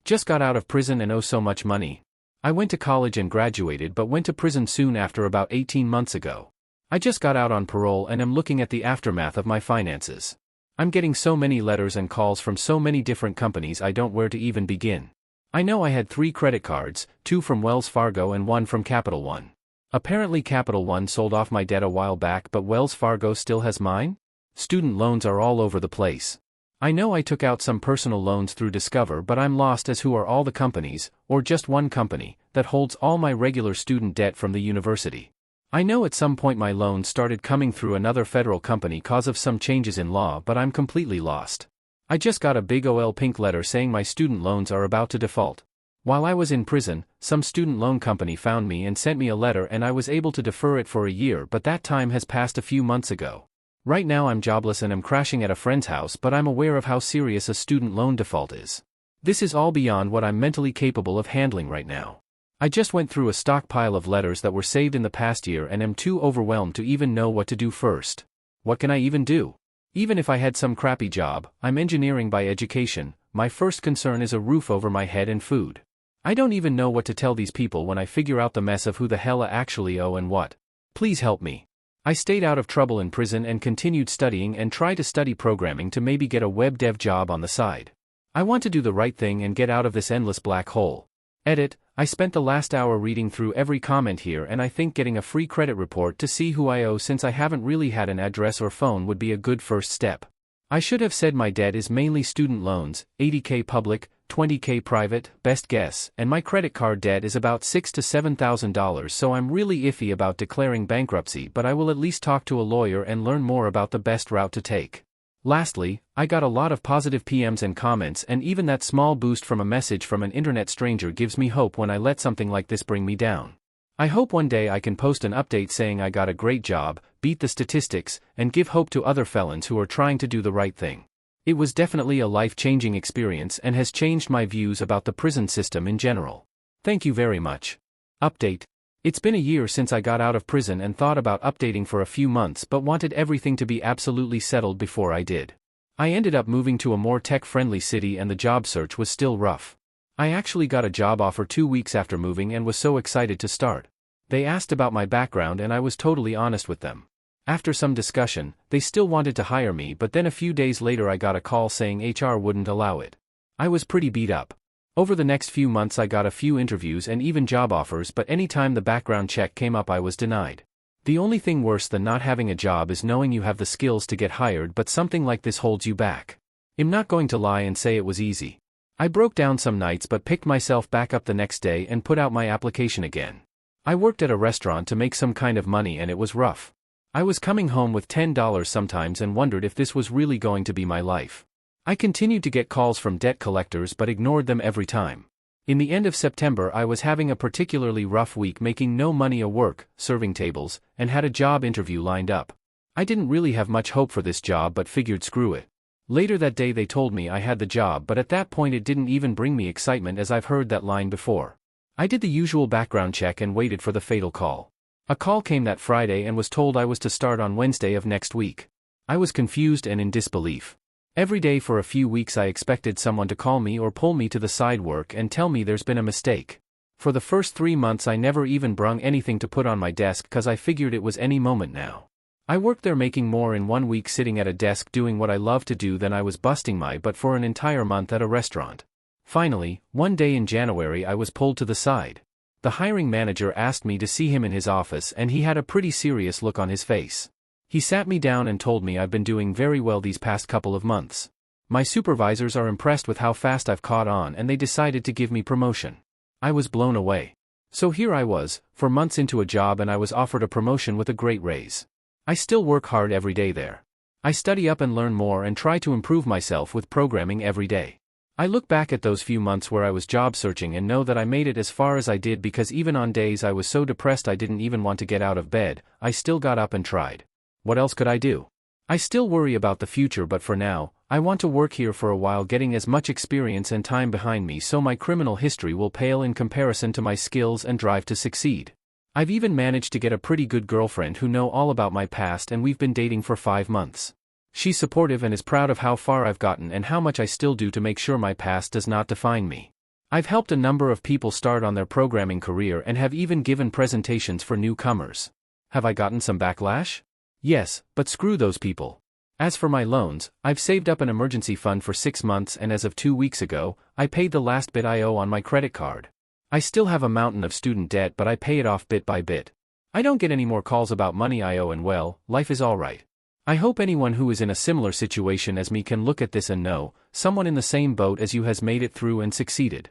Just got out of prison and owe so much money. I went to college and graduated but went to prison soon after about 18 months ago. I just got out on parole and am looking at the aftermath of my finances. I'm getting so many letters and calls from so many different companies I don't know where to even begin. I know I had 3 credit cards, 2 from Wells Fargo and 1 from Capital One. Apparently Capital One sold off my debt a while back, but Wells Fargo still has mine? Student loans are all over the place. I know I took out some personal loans through Discover, but I'm lost as who are all the companies, or just one company, that holds all my regular student debt from the university. I know at some point my loans started coming through another federal company cause of some changes in law, but I'm completely lost. I just got a big ol' pink letter saying my student loans are about to default. While I was in prison, some student loan company found me and sent me a letter and I was able to defer it for a year, but that time has passed a few months ago. Right now I'm jobless and am crashing at a friend's house, but I'm aware of how serious a student loan default is. This is all beyond what I'm mentally capable of handling right now. I just went through a stockpile of letters that were saved in the past year and am too overwhelmed to even know what to do first. What can I even do? Even if I had some crappy job, I'm engineering by education, my first concern is a roof over my head and food. I don't even know what to tell these people when I figure out the mess of who the hell I actually owe and what. Please help me. I stayed out of trouble in prison and continued studying and try to study programming to maybe get a web dev job on the side. I want to do the right thing and get out of this endless black hole. Edit, I spent the last hour reading through every comment here and I think getting a free credit report to see who I owe since I haven't really had an address or phone would be a good first step. I should have said my debt is mainly student loans, $80,000 public, $20,000 private, best guess, and my credit card debt is about $6,000 to $7,000, so I'm really iffy about declaring bankruptcy, but I will at least talk to a lawyer and learn more about the best route to take. Lastly, I got a lot of positive PMs and comments, and even that small boost from a message from an internet stranger gives me hope when I let something like this bring me down. I hope one day I can post an update saying I got a great job, beat the statistics, and give hope to other felons who are trying to do the right thing. It was definitely a life-changing experience and has changed my views about the prison system in general. Thank you very much. Update. It's been a year since I got out of prison and thought about updating for a few months but wanted everything to be absolutely settled before I did. I ended up moving to a more tech-friendly city and the job search was still rough. I actually got a job offer 2 weeks after moving and was so excited to start. They asked about my background and I was totally honest with them. After some discussion, they still wanted to hire me, but then a few days later I got a call saying HR wouldn't allow it. I was pretty beat up. Over the next few months I got a few interviews and even job offers, but anytime the background check came up I was denied. The only thing worse than not having a job is knowing you have the skills to get hired but something like this holds you back. I'm not going to lie and say it was easy. I broke down some nights but picked myself back up the next day and put out my application again. I worked at a restaurant to make some kind of money and it was rough. I was coming home with $10 sometimes and wondered if this was really going to be my life. I continued to get calls from debt collectors but ignored them every time. In the end of September I was having a particularly rough week, making no money at work, serving tables, and had a job interview lined up. I didn't really have much hope for this job but figured screw it. Later that day they told me I had the job, but at that point it didn't even bring me excitement as I've heard that line before. I did the usual background check and waited for the fatal call. A call came that Friday and was told I was to start on Wednesday of next week. I was confused and in disbelief. Every day for a few weeks I expected someone to call me or pull me to the side work and tell me there's been a mistake. For the first 3 months I never even brung anything to put on my desk cause I figured it was any moment now. I worked there making more in 1 week sitting at a desk doing what I love to do than I was busting my butt for an entire month at a restaurant. Finally, one day in January I was pulled to the side. The hiring manager asked me to see him in his office and he had a pretty serious look on his face. He sat me down and told me I've been doing very well these past couple of months. My supervisors are impressed with how fast I've caught on and they decided to give me promotion. I was blown away. So here I was, 4 months into a job and I was offered a promotion with a great raise. I still work hard every day there. I study up and learn more and try to improve myself with programming every day. I look back at those few months where I was job searching and know that I made it as far as I did because even on days I was so depressed I didn't even want to get out of bed, I still got up and tried. What else could I do? I still worry about the future, but for now, I want to work here for a while, getting as much experience and time behind me so my criminal history will pale in comparison to my skills and drive to succeed. I've even managed to get a pretty good girlfriend who knows all about my past and we've been dating for 5 months. She's supportive and is proud of how far I've gotten and how much I still do to make sure my past does not define me. I've helped a number of people start on their programming career and have even given presentations for newcomers. Have I gotten some backlash? Yes, but screw those people. As for my loans, I've saved up an emergency fund for 6 months, and as of 2 weeks ago, I paid the last bit I owe on my credit card. I still have a mountain of student debt, but I pay it off bit by bit. I don't get any more calls about money I owe, and well, life is alright. I hope anyone who is in a similar situation as me can look at this and know, someone in the same boat as you has made it through and succeeded.